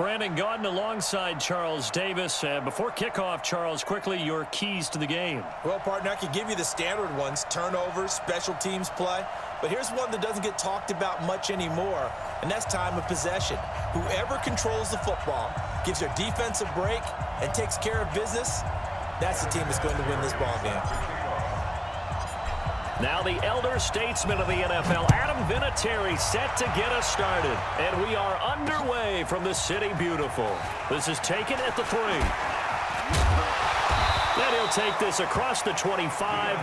Brandon Gaudin alongside Charles Davis. Before kickoff, Charles, quickly your keys to the game. Well, partner, I could give you the standard ones, turnovers, special teams play. But here's one that doesn't get talked about much anymore, and that's time of possession. Whoever controls the football, gives their defense a break, and takes care of business, that's the team that's going to win this ball game. Now the elder statesman of the NFL, Adam Vinatieri, set to get us started. And we are underway from the City Beautiful. This is taken at the 3. Then he'll take this across the 25.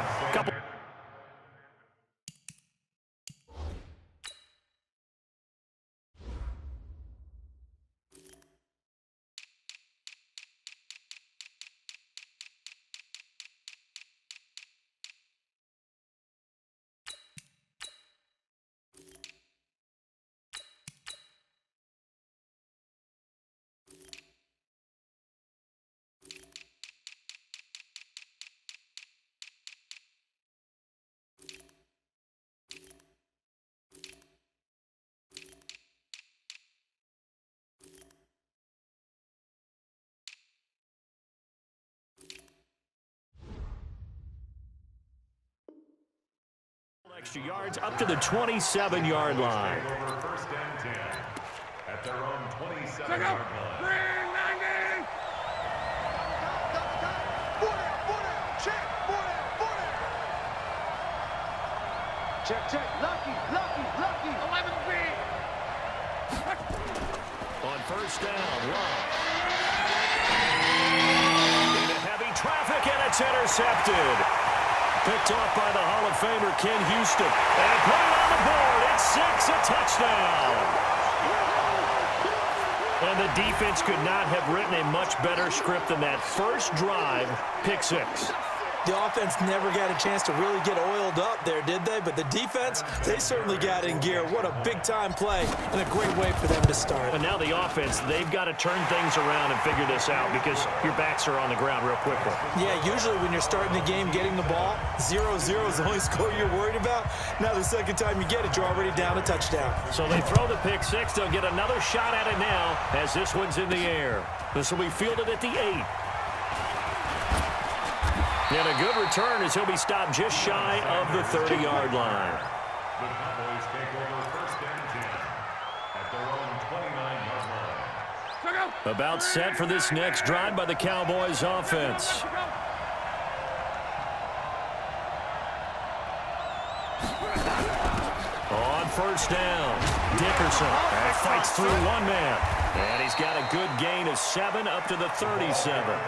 Extra yards up to the 27-yard line. First and 10 at their own 27-yard line. Bring 90. Check. Lucky. 11B. On first down, Love. Into heavy traffic, and it's intercepted. Picked off by the Hall of Famer Ken Houston. And put it on the board. It's 6, a touchdown. And the defense could not have written a much better script than that first drive, pick 6. The offense never got a chance to really get oiled up there, did they? But the defense, they certainly got in gear. What a big-time play and a great way for them to start. And now the offense, they've got to turn things around and figure this out because your backs are on the ground real quickly. Yeah, usually when you're starting the game getting the ball, 0-0 is the only score you're worried about. Now the second time you get it, you're already down a touchdown. So they throw the pick 6. They'll get another shot at it now as this one's in the air. This will be fielded at the 8. And a good return as he'll be stopped just shy of the 30-yard line. The Cowboys take over first and 10 at their own 29-yard line. About set for this next drive by the Cowboys offense. On first down, Dickerson fights through one man. And he's got a good gain of 7 up to the 37.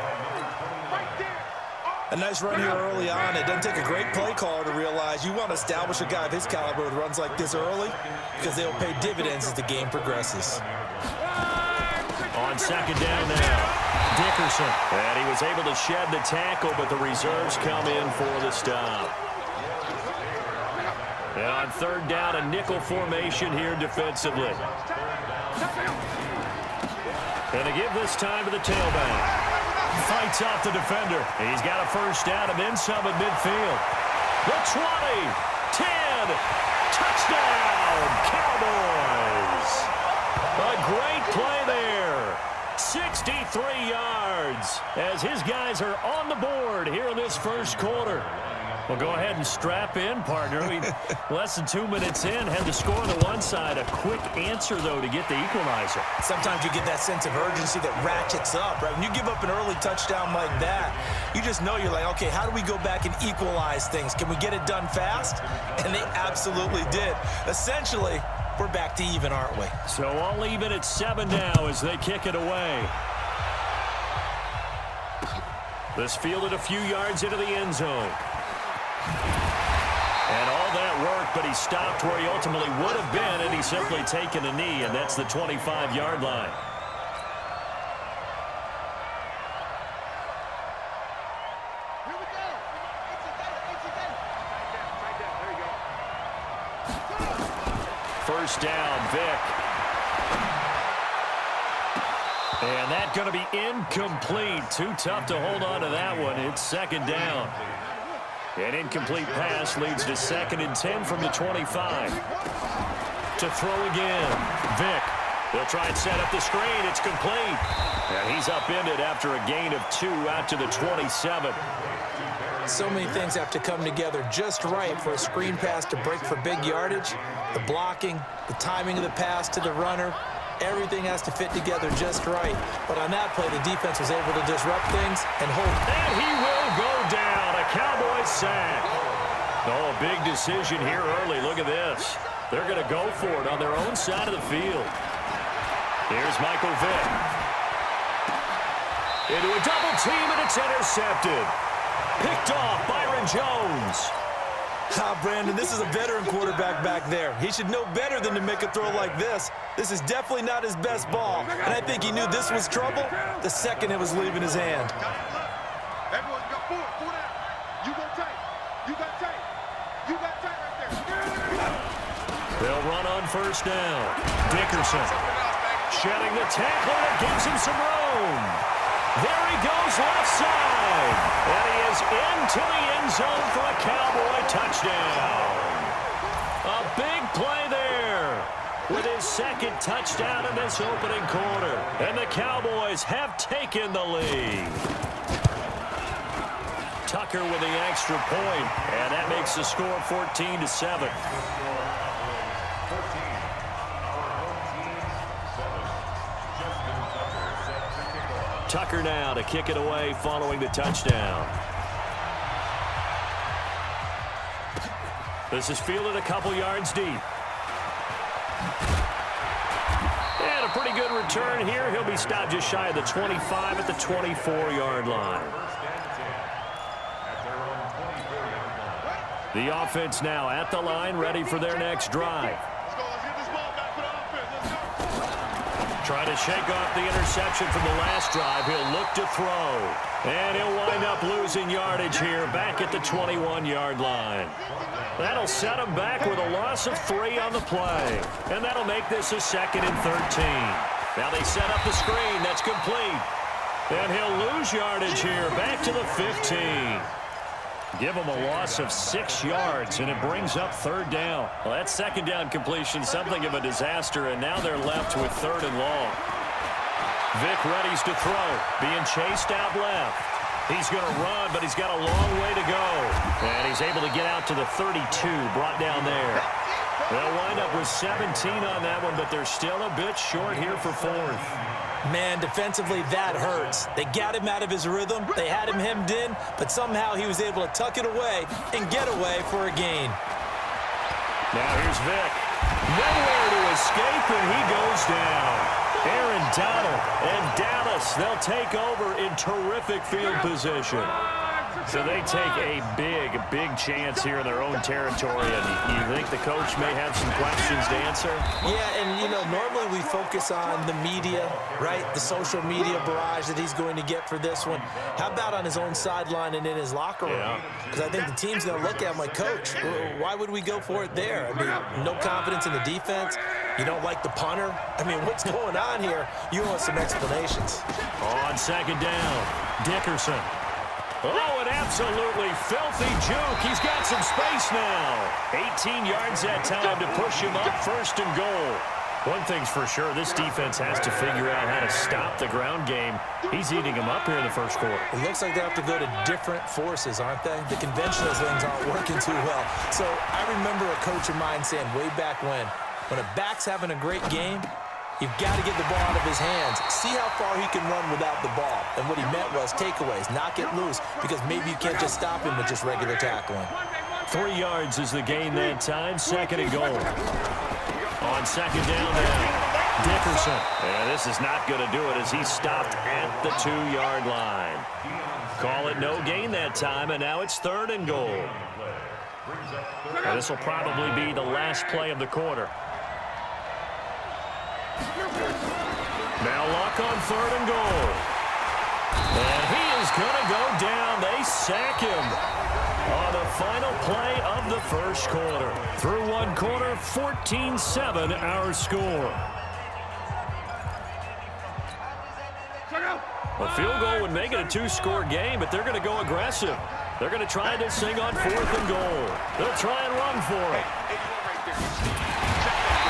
A nice run here early on. It doesn't take a great play caller to realize you want to establish a guy of his caliber with runs like this early because they'll pay dividends as the game progresses. On second down now, Dickerson. And he was able to shed the tackle, but the reserves come in for the stop. And on third down, a nickel formation here defensively. And they give this time to the tailback. Fights off the defender. He's got a first down and then some at midfield. The 20, 10, touchdown, Cowboys. A great play there. 63 yards as his guys are on the board here in this first quarter. Well, go ahead and strap in, partner. Less than 2 minutes in, had the score on the one side. A quick answer, though, to get the equalizer. Sometimes you get that sense of urgency that ratchets up, right? When you give up an early touchdown like that, you just know you're like, okay, how do we go back and equalize things? Can we get it done fast? And they absolutely did. Essentially, we're back to even, aren't we? So all even at 7 now as they kick it away. This fielded a few yards into the end zone. And all that work, but he stopped where he ultimately would have been had he simply taken a knee, and that's the 25-yard line. Here we go. First down, Vic. And that's going to be incomplete. Too tough to hold on to that one. It's second down. An incomplete pass leads to 2nd and 10 from the 25. To throw again, Vic. They'll try and set up the screen. It's complete. And he's upended after a gain of 2 out to the 27. So many things have to come together just right for a screen pass to break for big yardage. The blocking, the timing of the pass to the runner, everything has to fit together just right. But on that play, the defense was able to disrupt things and hold. And he will go down. A Cowboys sack. Oh, a big decision here early. Look at this. They're going to go for it on their own side of the field. Here's Michael Vick. Into a double team, and it's intercepted. Picked off Byron Jones. Brandon, this is a veteran quarterback back there. He should know better than to make a throw like this. This is definitely not his best ball. And I think he knew this was trouble the second it was leaving his hand. Everyone got forward. Forward out. You go tight. You got tight. You got tight right there. They'll run on first down. Dickerson shedding the tackle that gives him some room. There he goes left side. And he is into the end zone for a Cowboy touchdown. A big play there with his second touchdown in this opening quarter. And the Cowboys have taken the lead. Tucker with the extra point, and that makes the score 14-7. Tucker now to kick it away following the touchdown. This is fielded a couple yards deep. And a pretty good return here. He'll be stopped just shy of the 25 at the 24-yard line. The offense now at the line, ready for their next drive. Let's get this ball back for the offense. Let's go. Try to shake off the interception from the last drive. He'll look to throw. And he'll wind up losing yardage here back at the 21-yard line. That'll set him back with a loss of 3 on the play. And that'll make this a 2nd and 13. Now they set up the screen. That's complete. And he'll lose yardage here back to the 15. Give him a loss of 6 yards, and it brings up 3rd down. Well, that 2nd down completion, something of a disaster, and now they're left with 3rd and long. Vick readies to throw, being chased out left. He's going to run, but he's got a long way to go. And he's able to get out to the 32, brought down there. They'll wind up with 17 on that one, but they're still a bit short here for 4th. Man, defensively, that hurts. They got him out of his rhythm. They had him hemmed in, but somehow he was able to tuck it away and get away for a gain. Now here's Vick. Nowhere to escape, and he goes down. Aaron Donald and Dallas, they'll take over in terrific field position. So they take a big chance here in their own territory, and you think the coach may have some questions to answer? Yeah, and, you know, normally we focus on the media, right? The social media barrage that he's going to get for this one. How about on his own sideline and in his locker room? Because I think the team's going to look at him like, Coach, why would we go for it there? I mean, no confidence in the defense. You don't like the punter? I mean, what's going on here? You want some explanations. On 2nd down, Dickerson. Oh, an absolutely filthy juke. He's got some space now. 18 yards that time to push him up 1st and goal. One thing's for sure, this defense has to figure out how to stop the ground game. He's eating them up here in the 1st quarter. It looks like they have to go to different forces, aren't they? The conventional things aren't working too well. So I remember a coach of mine saying way back when a back's having a great game, you've got to get the ball out of his hands. See how far he can run without the ball. And what he meant was takeaways, not get loose, because maybe you can't just stop him with just regular tackling. 3 yards is the gain that time, 2nd and goal. On 2nd down now, Dickerson. And this is not going to do it as he's stopped at the 2-yard line. Call it no gain that time, and now it's 3rd and goal. And this will probably be the last play of the quarter. Now Luck on 3rd and goal. And he is going to go down. They sack him on the final play of the 1st quarter. Through 1 quarter, 14-7 our score. A field goal would make it a 2-score game, but they're going to go aggressive. They're going to try this thing on 4th and goal. They'll try and run for it.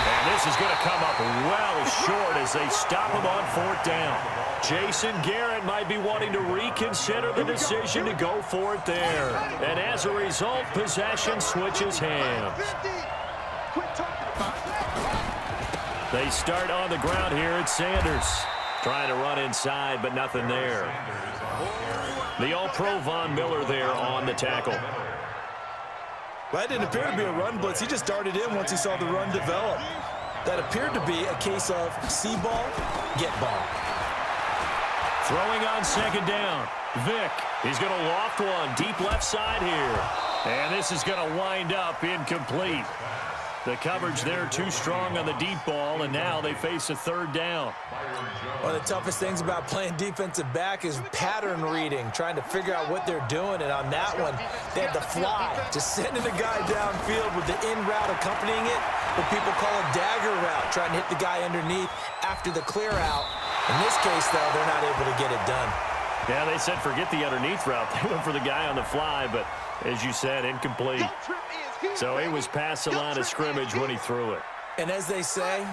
And this is going to come up well short as they stop him on 4th down. Jason Garrett might be wanting to reconsider the decision to go for it there. And as a result, possession switches hands. They start on the ground here at Sanders. Trying to run inside, but nothing there. The All-Pro Von Miller there on the tackle. Well, that didn't appear to be a run blitz. He just darted in once he saw the run develop. That appeared to be a case of see ball, get ball. Throwing on 2nd down. Vick, he's going to loft one deep left side here. And this is going to wind up incomplete. The coverage there too strong on the deep ball, and now they face a 3rd down. One of the toughest things about playing defensive back is pattern reading, trying to figure out what they're doing. And on that one, they had to fly, just sending the guy downfield with the in route accompanying it, what people call a dagger route, trying to hit the guy underneath after the clear out. In this case, though, they're not able to get it done. Yeah, they said forget the underneath route. They went for the guy on the fly, but as you said, incomplete. So he was past the line of scrimmage when he threw it. And as they say,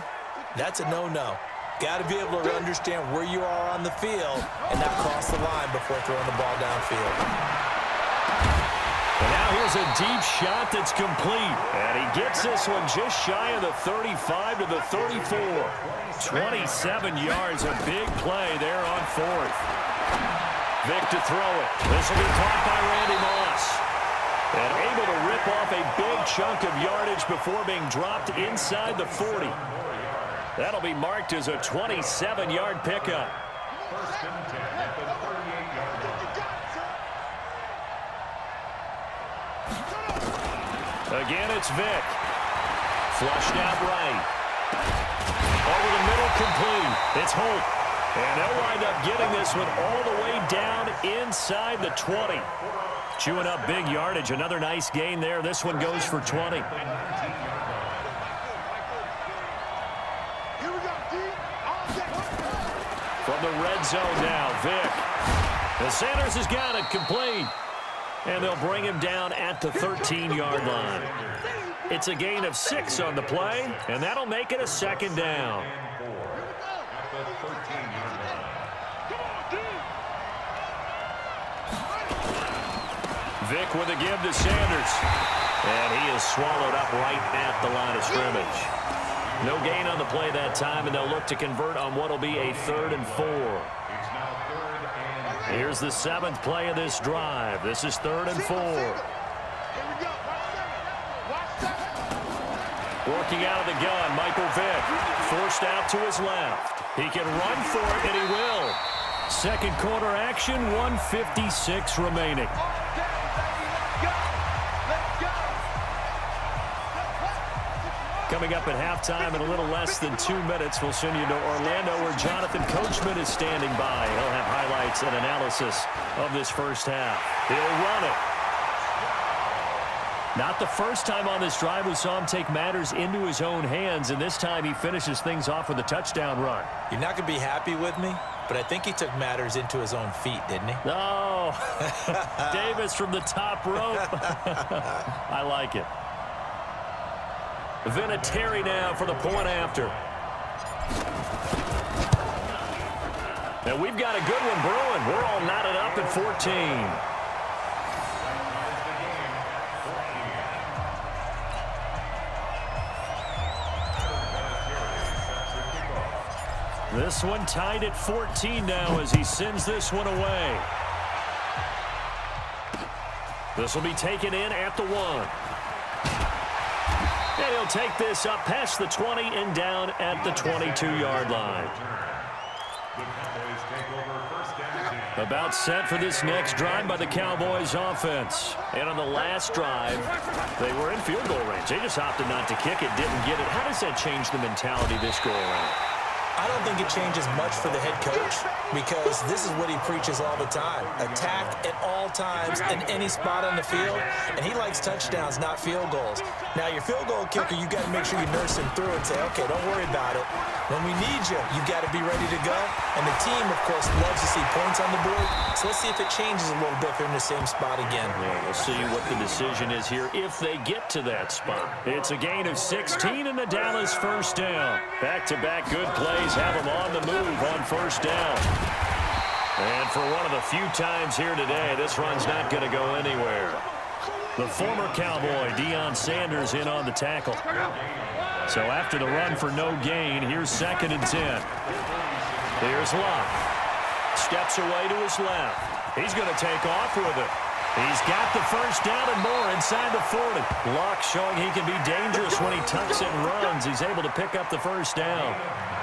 that's a no-no. Got to be able to understand where you are on the field and not cross the line before throwing the ball downfield. And now here's a deep shot that's complete. And he gets this one just shy of the 35 to the 34. 27 yards, a big play there on 4th. Vick to throw it. This will be caught by Randy Moss. And able to rip off a big chunk of yardage before being dropped inside the 40. That'll be marked as a 27-yard pickup. 1st and 10 at the 38-yard line. Again, it's Vick. Flushed out right. Over the middle, complete. It's Holt. And they'll wind up getting this one all the way down inside the 20. Chewing up big yardage. Another nice gain there. This one goes for 20. From the red zone now, Vick. And Sanders has got it complete. And they'll bring him down at the 13-yard line. It's a gain of 6 on the play, and that'll make it a 2nd down. At the 13-yard line. Vick with a give to Sanders. And he is swallowed up right at the line of scrimmage. No gain on the play that time, and they'll look to convert on what will be a 3rd and 4. It's now 3rd and 4. Here's the 7th play of this drive. This is 3rd and 4. Working out of the gun, Michael Vick. Forced out to his left. He can run for it, and he will. 2nd quarter action, 1:56 remaining. Coming up at halftime in a little less than 2 minutes, we'll send you to Orlando where Jonathan Coachman is standing by. He'll have highlights and analysis of this first half. He'll run it. Not the first time on this drive we saw him take matters into his own hands, and this time he finishes things off with a touchdown run. You're not going to be happy with me, but I think he took matters into his own feet, didn't he? Oh, Davis from the top rope. I like it. Vinatieri now for the point after. And we've got a good one brewing. We're all knotted up at 14. This one tied at 14 now as he sends this one away. This will be taken in at the 1. And he'll take this up past the 20 and down at the 22-yard line. About set for this next drive by the Cowboys offense. And on the last drive, they were in field goal range. They just opted not to kick it, didn't get it. How does that change the mentality this go around? I don't think it changes much for the head coach because this is what he preaches all the time. Attack at all times in any spot on the field, and he likes touchdowns, not field goals. Now, your field goal kicker, you got to make sure you nurse him through and say, okay, don't worry about it. When we need you, you got to be ready to go. And the team, of course, loves to see points on the board. So let's see if it changes a little bit if they're in the same spot again. Yeah, we'll see what the decision is here if they get to that spot. It's a gain of 16 and the Dallas first down. Back-to-back good plays have them on the move on first down. And for one of the few times here today, this run's not going to go anywhere. The former Cowboy, Deion Sanders, in on the tackle. So after the run for no gain, here's 2nd and 10. Here's Luck. Steps away to his left. He's going to take off with it. He's got the first down and more inside the 40. Luck showing he can be dangerous when he tucks it and runs. He's able to pick up the first down.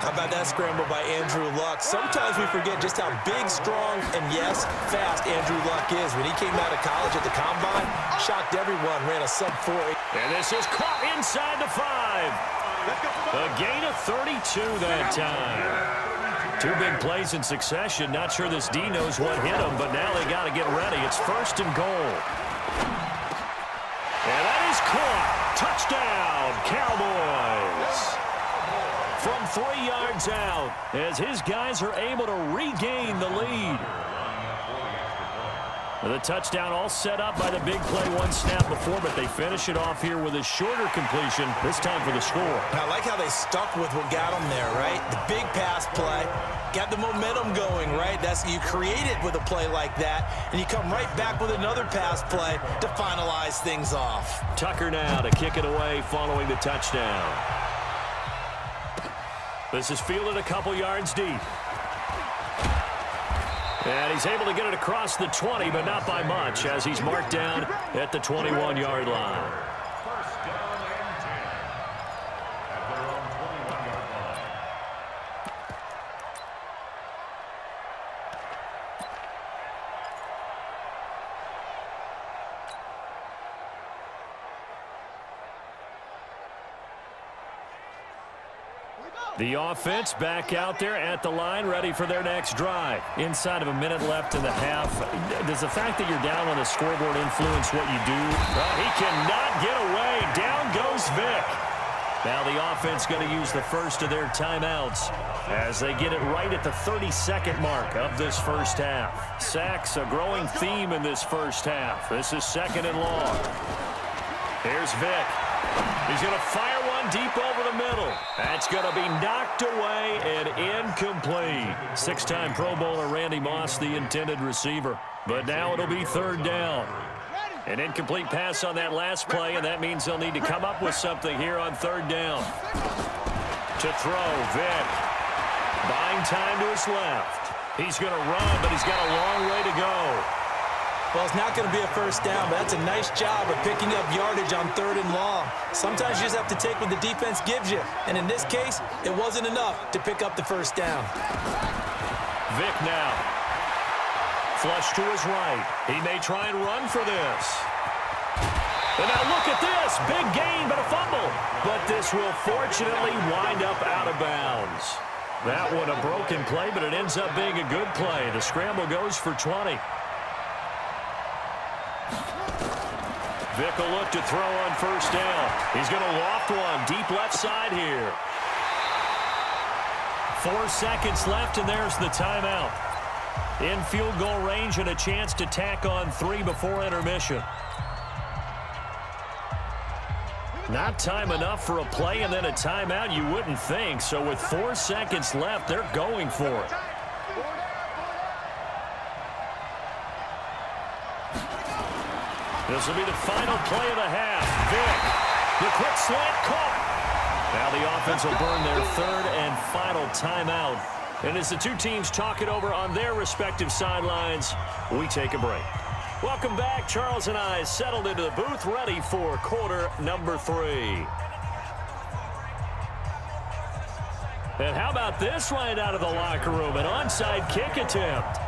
How about that scramble by Andrew Luck? Sometimes we forget just how big, strong, and, yes, fast Andrew Luck is. When he came out of college at the Combine, shocked everyone, ran a sub-4. And this is caught inside the 5. A gain of 32 that time. 2 big plays in succession. Not sure this D knows what hit him, but now they got to get ready. It's 1st and goal. And that is caught. Touchdown, Cowboys. From 3 yards out, as his guys are able to regain the lead. The touchdown all set up by the big play 1 snap before, but they finish it off here with a shorter completion, this time for the score. I like how they stuck with what got them there, right? The big pass play, got the momentum going, right? You create it with a play like that, and you come right back with another pass play to finalize things off. Tucker now to kick it away following the touchdown. This is fielded a couple yards deep. And he's able to get it across the 20, but not by much, as he's marked down at the 21-yard line. First down and 10 at their own 21-yard line. The offense back out there at the line, ready for their next drive. Inside of a minute left in the half. Does the fact that you're down on the scoreboard influence what you do? He cannot get away. Down goes Vic. Now the offense going to use the first of their timeouts as they get it right at the 32nd mark of this first half. Sacks, a growing theme in this first half. This is 2nd and long. Here's Vic. He's going to fire one deep over the middle. That's going to be knocked away and incomplete. 6-time Pro Bowler Randy Moss, the intended receiver. But now it'll be 3rd down. An incomplete pass on that last play, and that means they'll need to come up with something here on 3rd down. To throw, Vic. Buying time to his left. He's going to run, but he's got a long way to go. Well, it's not going to be a first down, but that's a nice job of picking up yardage on 3rd and long. Sometimes you just have to take what the defense gives you, and in this case, it wasn't enough to pick up the first down. Vic now. Flush to his right. He may try and run for this. And now look at this. Big gain, but a fumble. But this will fortunately wind up out of bounds. That one a broken play, but it ends up being a good play. The scramble goes for 20. Vic will look to throw on first down. He's going to loft one deep left side here. 4 seconds left, and there's the timeout. In field goal range and a chance to tack on 3 before intermission. Not time enough for a play and then a timeout, you wouldn't think. So with 4 seconds left, they're going for it. This will be the final play of the half. Vic, the quick slant caught. Now the offense will burn their 3rd and final timeout. And as the two teams talk it over on their respective sidelines, we take a break. Welcome back. Charles and I settled into the booth, ready for quarter number 3. And how about this right out of the locker room? An onside kick attempt.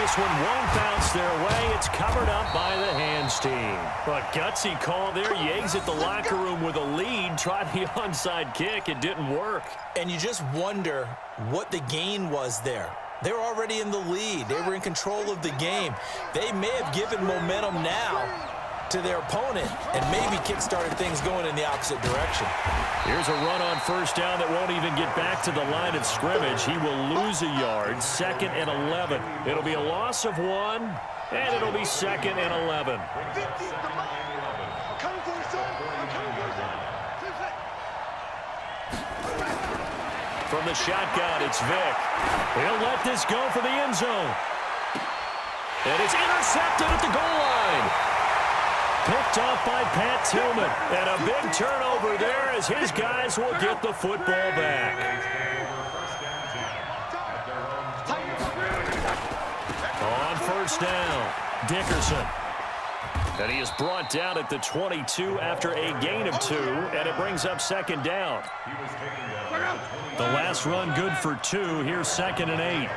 This one won't bounce their way. It's covered up by the hands team. But gutsy call there. Yags at the locker room with a lead. Tried the onside kick. It didn't work. And you just wonder what the gain was there. They were already in the lead. They were in control of the game. They may have given momentum now to their opponent and maybe kick-started things going in the opposite direction. Here's a run on first down that won't even get back to the line of scrimmage. He will lose a yard, 2nd and 11. It'll be a loss of 1, and it'll be 2nd and 11. From the shotgun, it's Vick. He'll let this go for the end zone. And it's intercepted at the goal line. Picked off by Pat Tillman. And a big turnover there as his guys will get the football back. On first down, Dickerson. And he is brought down at the 22 after a gain of 2, and it brings up 2nd down. The last run good for 2. Here's 2nd and 8.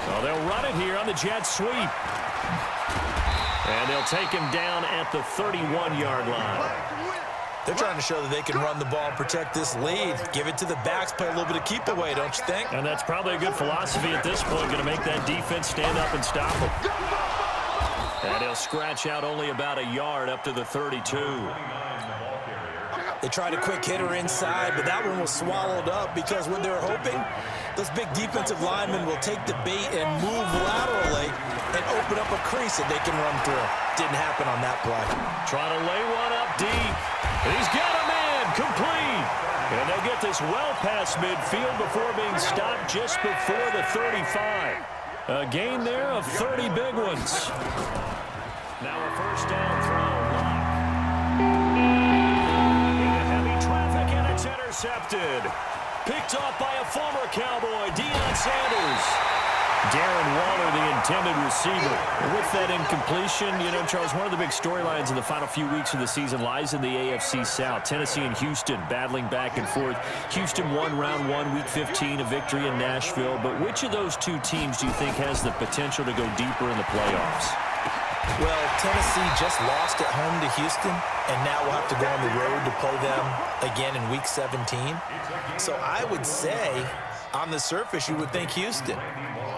Well, they'll run it here on the jet sweep. And they'll take him down at the 31-yard line. They're trying to show that they can run the ball and protect this lead. Give it to the backs, play a little bit of keep away, don't you think? And that's probably a good philosophy at this point, going to make that defense stand up and stop them. And he'll scratch out only about a yard up to the 32. They tried a quick hitter inside, but that one was swallowed up because what they're hoping, those big defensive linemen will take the bait and move laterally and open up a crease that they can run through. Didn't happen on that play. Trying to lay one up deep. He's got a man complete. And they'll get this well past midfield before being stopped just before the 35. A gain there of 30 big ones. Now a first down throw. Into heavy traffic, and it's intercepted. Picked off by a former Cowboy, Deion Sanders. Darren Waller, the intended receiver. With that incompletion, you know, Charles, one of the big storylines in the final few weeks of the season lies in the AFC South. Tennessee and Houston battling back and forth. Houston won round 1, week 15, a victory in Nashville. But which of those two teams do you think has the potential to go deeper in the playoffs? Well, Tennessee just lost at home to Houston, and now we'll have to go on the road to play them again in week 17. So I would say, on the surface, you would think Houston.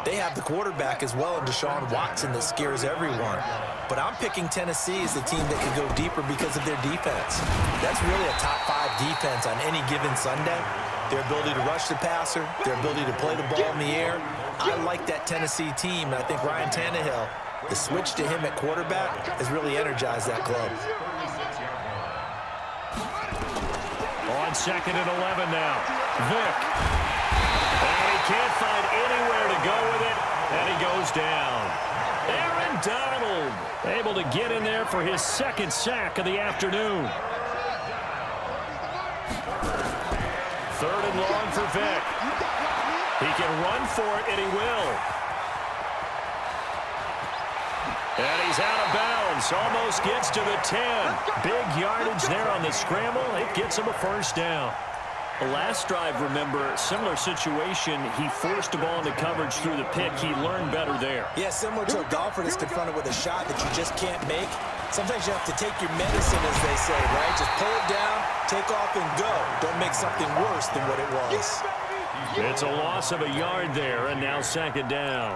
They have the quarterback as well, and Deshaun Watson, that scares everyone. But I'm picking Tennessee as the team that could go deeper because of their defense. That's really a top 5 defense on any given Sunday. Their ability to rush the passer, their ability to play the ball in the air. I like that Tennessee team, and I think Ryan Tannehill, the switch to him at quarterback, has really energized that club. On 2nd and 11 now, Vick. And he can't find anywhere to go with it, and he goes down. Aaron Donald able to get in there for his 2nd sack of the afternoon. 3rd and long for Vick. He can run for it, and he will. And he's out of bounds. Almost gets to the 10. Big yardage there on the scramble. It gets him a first down. The last drive, remember, similar situation. He forced the ball into coverage through the pick. He learned better there. Yeah, similar to a golfer that's confronted with a shot that you just can't make. Sometimes you have to take your medicine, as they say, right? Just pull it down, take off, and go. Don't make something worse than what it was. It's a loss of a yard there, and now 2nd down.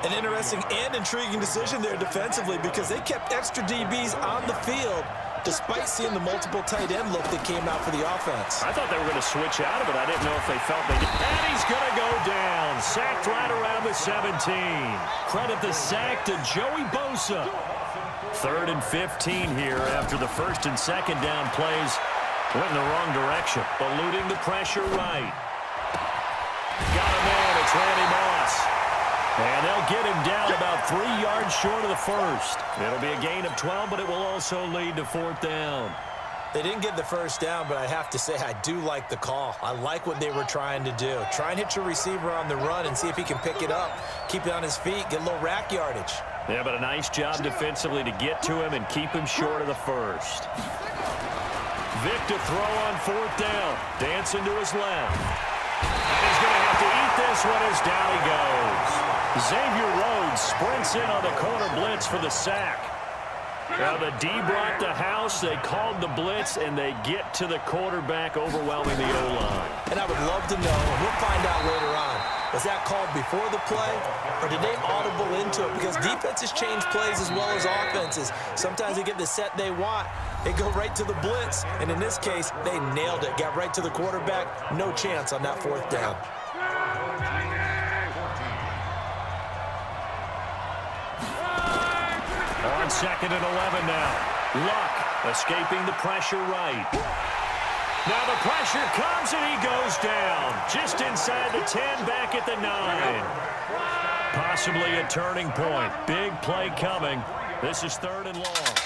An interesting and intriguing decision there defensively because they kept extra DBs on the field despite seeing the multiple tight end look that came out for the offense. I thought they were going to switch out of it. I didn't know if they felt they did. And he's going to go down. Sacked right around the 17. Credit the sack to Joey Bosa. 3rd and 15 here after the 1st and 2nd down plays went in the wrong direction. Eluding the pressure right. Got a man. It's Randy Moss. And they'll get him down about 3 yards short of the 1st. It'll be a gain of 12, but it will also lead to 4th down. They didn't get the first down, but I have to say I do like the call. I like what they were trying to do. Try and hit your receiver on the run and see if he can pick it up. Keep it on his feet, get a little rack yardage. Yeah, but a nice job defensively to get to him and keep him short of the 1st. Vick to throw on 4th down. Dancing to his left. And he's going to have to eat this one as down he goes. Xavier Rhodes sprints in on the corner blitz for the sack. Now the D brought the house. Moss. They called the blitz, and they get to the quarterback, overwhelming the O-line. And I would love to know, and we'll find out later on, was that called before the play, or did they audible into it? Because defenses change plays as well as offenses. Sometimes they get the set they want. They go right to the blitz, and in this case, they nailed it. Got right to the quarterback. No chance on that fourth down. On 2nd and 11 now. Luck escaping the pressure right. Now the pressure comes and he goes down. Just inside the 10, back at the 9. Possibly a turning point. Big play coming. This is 3rd and long.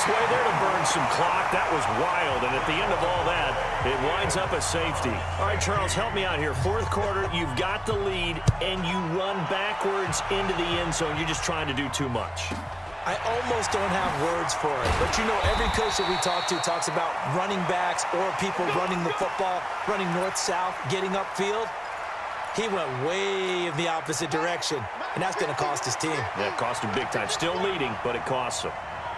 Way there to burn some clock. That was wild, and at the end of all that, it winds up a safety. All right, Charles, help me out here. 4th quarter, you've got the lead, and you run backwards into the end zone. You're just trying to do too much. I almost don't have words for it, but you know, every coach that we talk to talks about running backs or people running the football, running north-south, getting upfield. He went way in the opposite direction, and that's going to cost his team. Yeah, it cost him big time. Still leading, but it costs him.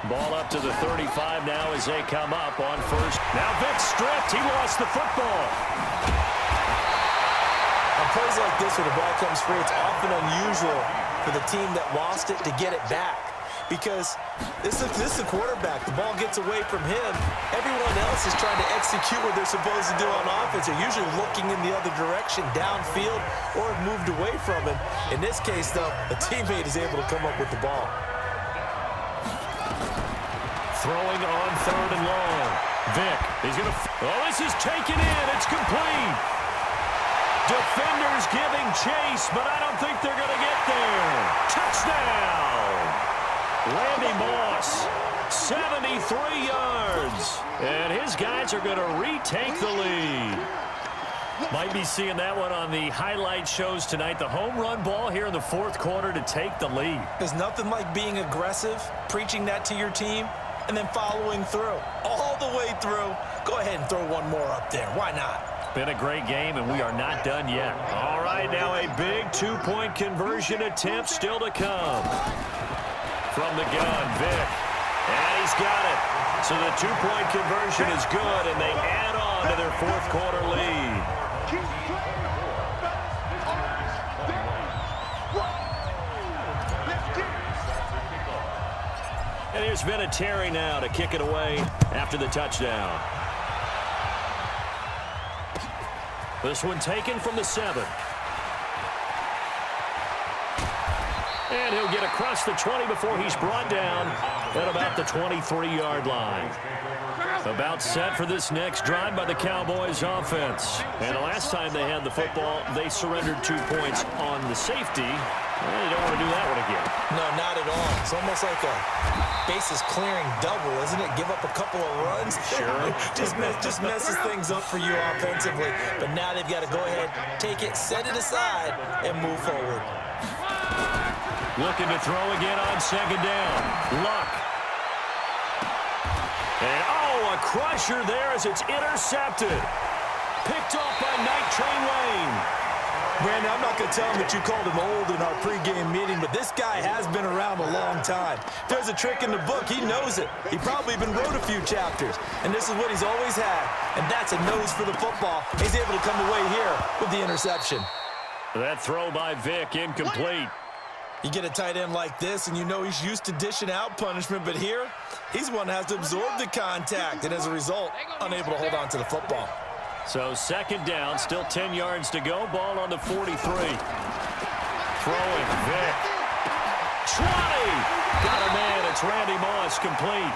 Ball up to the 35 now as they come up on 1st. Now Vic stripped. He lost the football. On plays like this where the ball comes free, it's often unusual for the team that lost it to get it back. Because this is a quarterback. The ball gets away from him. Everyone else is trying to execute what they're supposed to do on offense. They're usually looking in the other direction, downfield, or have moved away from him. In this case, though, a teammate is able to come up with the ball. Throwing on 3rd and long. Vic, he's going to... Oh, this is taken in. It's complete. Defenders giving chase, but I don't think they're going to get there. Touchdown. Randy Moss, 73 yards. And his guys are going to retake the lead. Might be seeing that one on the highlight shows tonight. The home run ball here in the 4th quarter to take the lead. There's nothing like being aggressive, preaching that to your team, and then following through. All the way through. Go ahead and throw one more up there. Why not? Been a great game, and we are not done yet. All right, now a big 2-point conversion attempt still to come. From the gun, Vic. And he's got it. So the 2-point conversion is good, and they add on to their 4th quarter lead. And here's Vinatieri now to kick it away after the touchdown. This one taken from the 7. And he'll get across the 20 before he's brought down at about the 23-yard line. About set for this next drive by the Cowboys offense. And the last time they had the football, they surrendered 2 points on the safety. Well, you don't want to do that one again. No, not at all. It's almost like a bases clearing double, isn't it? Give up a couple of runs. Sure. just messes things up for you offensively. But now they've got to go ahead, take it, set it aside, and move forward. Looking to throw again on 2nd down. Luck. And, oh, a crusher there as it's intercepted. Picked off by Night Train Wayne. Brandon, I'm not going to tell him that you called him old in our pregame meeting, but this guy has been around a long time. If there's a trick in the book, he knows it. He probably even wrote a few chapters, and this is what he's always had, and that's a nose for the football. He's able to come away here with the interception. That throw by Vic, incomplete. You get a tight end like this, and you know he's used to dishing out punishment, but here, he's one that has to absorb the contact, and as a result, unable to hold on to the football. So 2nd down, still 10 yards to go. Ball on the 43. Throwing, Vic. 20! Got a man, it's Randy Moss, complete.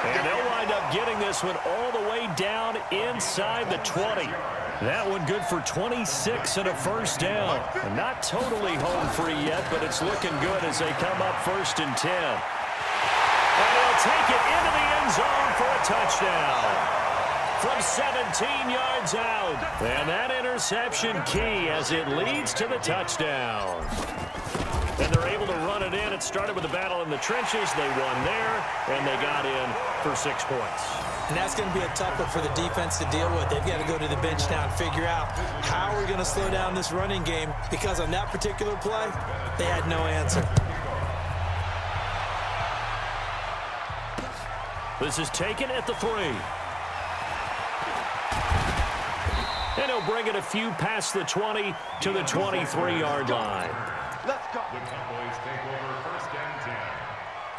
And they'll wind up getting this one all the way down inside the 20. That one good for 26 and a 1st down. And not totally home free yet, but it's looking good as they come up 1st and 10. And he'll take it into the end zone for a touchdown. From 17 yards out. And that interception key as it leads to the touchdown. And they're able to run it in. It started with a battle in the trenches. They won there, and they got in for 6 points. And that's going to be a tough one for the defense to deal with. They've got to go to the bench now and figure out how we're going to slow down this running game, because on that particular play, they had no answer. This is taken at the 3. And he'll bring it a few past the 20 to the 23-yard line. Let's go. The Cowboys take over first and 10.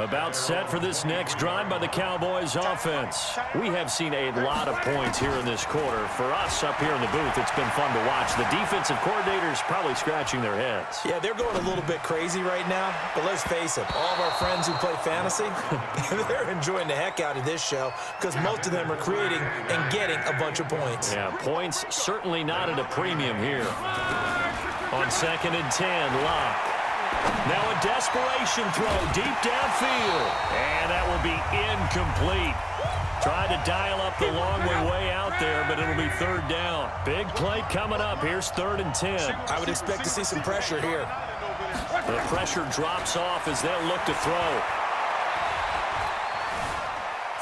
About set for this next drive by the Cowboys offense. We have seen a lot of points here in this quarter. For us up here in the booth, it's been fun to watch. The defensive coordinators probably scratching their heads. Yeah, they're going a little bit crazy right now, but let's face it, all of our friends who play fantasy, they're enjoying the heck out of this show because most of them are creating and getting a bunch of points. Yeah, points certainly not at a premium here. On 2nd and 10, Locke. Now a desperation throw deep downfield. And that will be incomplete. Tried to dial up the long way out there, but it'll be 3rd down. Big play coming up. Here's 3rd and 10. I would expect to see some pressure here. The pressure drops off as they'll look to throw.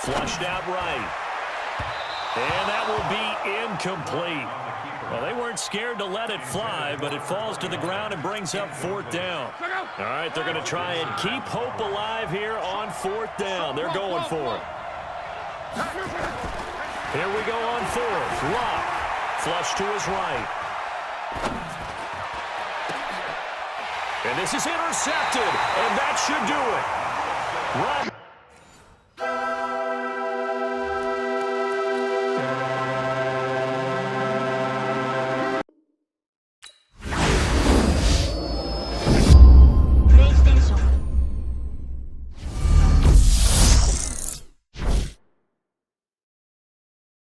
Flushed out right. And that will be incomplete. Well, they weren't scared to let it fly, but it falls to the ground and brings up 4th down. All right, they're going to try and keep hope alive here on 4th down. They're going for it. Here we go on 4th. Locke. Flush to his right. And this is intercepted, and that should do it. Right.